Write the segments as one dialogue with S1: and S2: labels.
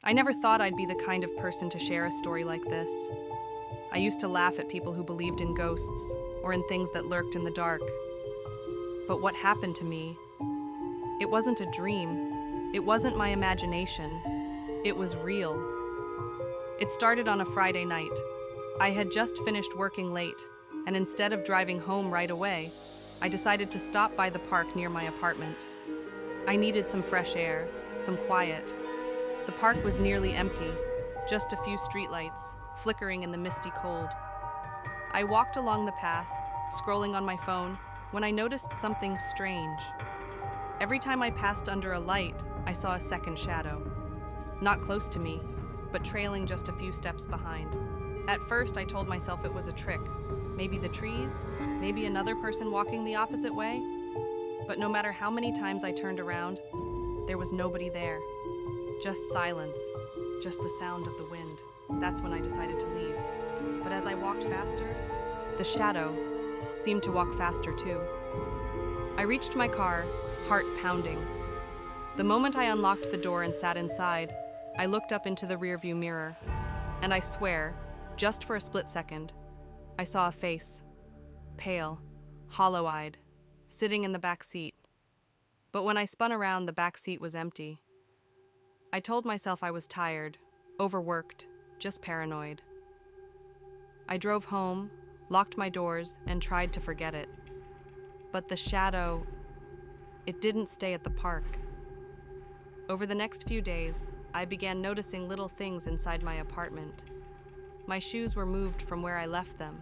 S1: I never thought I'd be the kind of person to share a story like this. I used to laugh at people who believed in ghosts or in things that lurked in the dark. But what happened to me, it wasn't a dream. It wasn't my imagination. It was real. It started on a Friday night. I had just finished working late, and instead of driving home right away, I decided to stop by the park near my apartment. I needed some fresh air, some quiet. The park was nearly empty, just a few streetlights, flickering in the misty cold. I walked along the path, scrolling on my phone, when I noticed something strange. Every time I passed under a light, I saw a second shadow. Not close to me, but trailing just a few steps behind. At first, I told myself it was a trick. Maybe the trees, maybe another person walking the opposite way. But no matter how many times I turned around, there was nobody there. Just silence, just the sound of the wind. That's when I decided to leave. But as I walked faster, the shadow seemed to walk faster too. I reached my car, heart pounding. The moment I unlocked the door and sat inside, I looked up into the rearview mirror, and I swear, just for a split second, I saw a face, pale, hollow-eyed, sitting in the back seat. But when I spun around, the back seat was empty. I told myself I was tired, overworked, just paranoid. I drove home, locked my doors, and tried to forget it. But the shadow, it didn't stay at the park. Over the next few days, I began noticing little things inside my apartment. My shoes were moved from where I left them.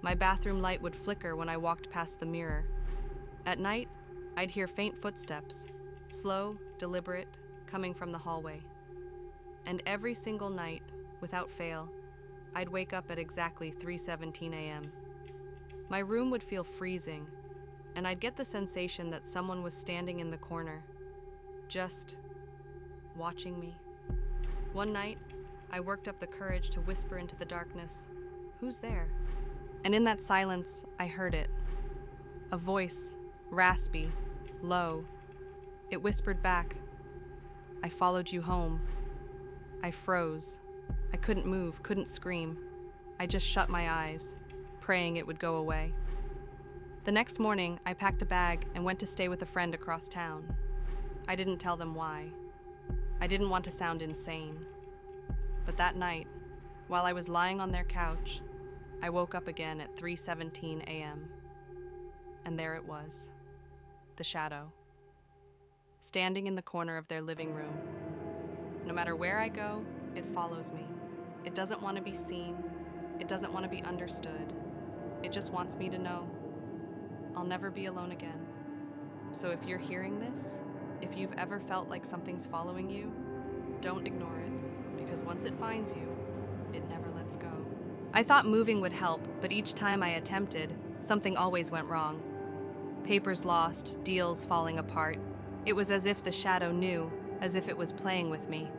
S1: My bathroom light would flicker when I walked past the mirror. At night, I'd hear faint footsteps, slow, deliberate, coming from the hallway. And every single night, without fail, I'd wake up at exactly 3:17 a.m. My room would feel freezing, and I'd get the sensation that someone was standing in the corner, just watching me. One night, I worked up the courage to whisper into the darkness, "Who's there?" And in that silence, I heard it. A voice, raspy, low. It whispered back, "I followed you home." I froze. I couldn't move, couldn't scream. I just shut my eyes, praying it would go away. The next morning, I packed a bag and went to stay with a friend across town. I didn't tell them why. I didn't want to sound insane. But that night, while I was lying on their couch, I woke up again at 3:17 a.m. And there it was, the shadow, standing in the corner of their living room. No matter where I go, it follows me. It doesn't want to be seen. It doesn't want to be understood. It just wants me to know I'll never be alone again. So if you're hearing this, if you've ever felt like something's following you, don't ignore it, because once it finds you, it never lets go. I thought moving would help, but each time I attempted, something always went wrong. Papers lost, deals falling apart. It was as if the shadow knew, as if it was playing with me.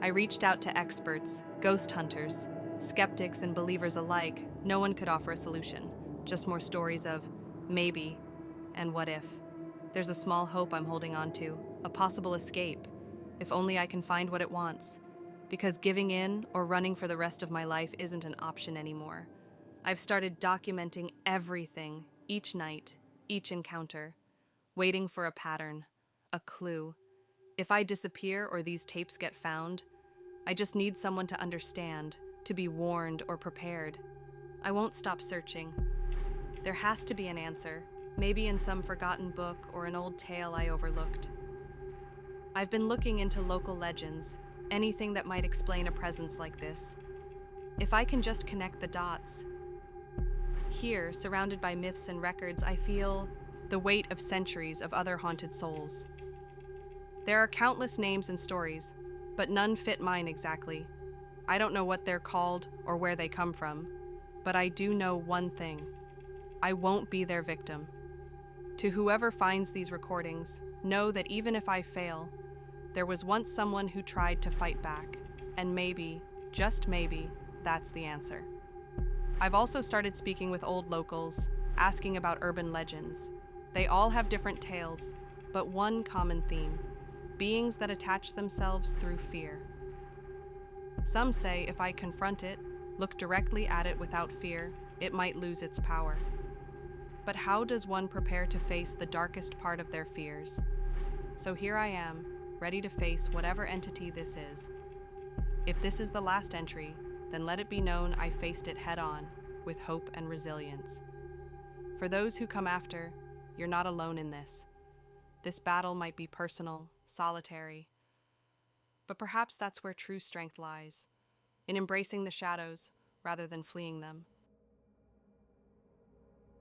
S1: I reached out to experts, ghost hunters, skeptics and believers alike. No one could offer a solution, just more stories of maybe and what if. There's a small hope I'm holding on to, a possible escape, if only I can find what it wants. Because giving in or running for the rest of my life isn't an option anymore. I've started documenting everything, each night, each encounter, waiting for a pattern, a clue. If I disappear or these tapes get found, I just need someone to understand, to be warned or prepared. I won't stop searching. There has to be an answer, maybe in some forgotten book or an old tale I overlooked. I've been looking into local legends, anything that might explain a presence like this. If I can just connect the dots. Here, surrounded by myths and records, I feel the weight of centuries of other haunted souls. There are countless names and stories, but none fit mine exactly. I don't know what they're called or where they come from, but I do know one thing. I won't be their victim. To whoever finds these recordings, know that even if I fail, there was once someone who tried to fight back, and maybe, just maybe, that's the answer. I've also started speaking with old locals, asking about urban legends. They all have different tales, but one common theme: beings that attach themselves through fear. Some say if I confront it, look directly at it without fear, it might lose its power. But how does one prepare to face the darkest part of their fears? So here I am, ready to face whatever entity this is. If this is the last entry, then let it be known I faced it head-on, with hope and resilience. For those who come after, you're not alone in this. This battle might be personal, solitary, but perhaps that's where true strength lies, in embracing the shadows rather than fleeing them.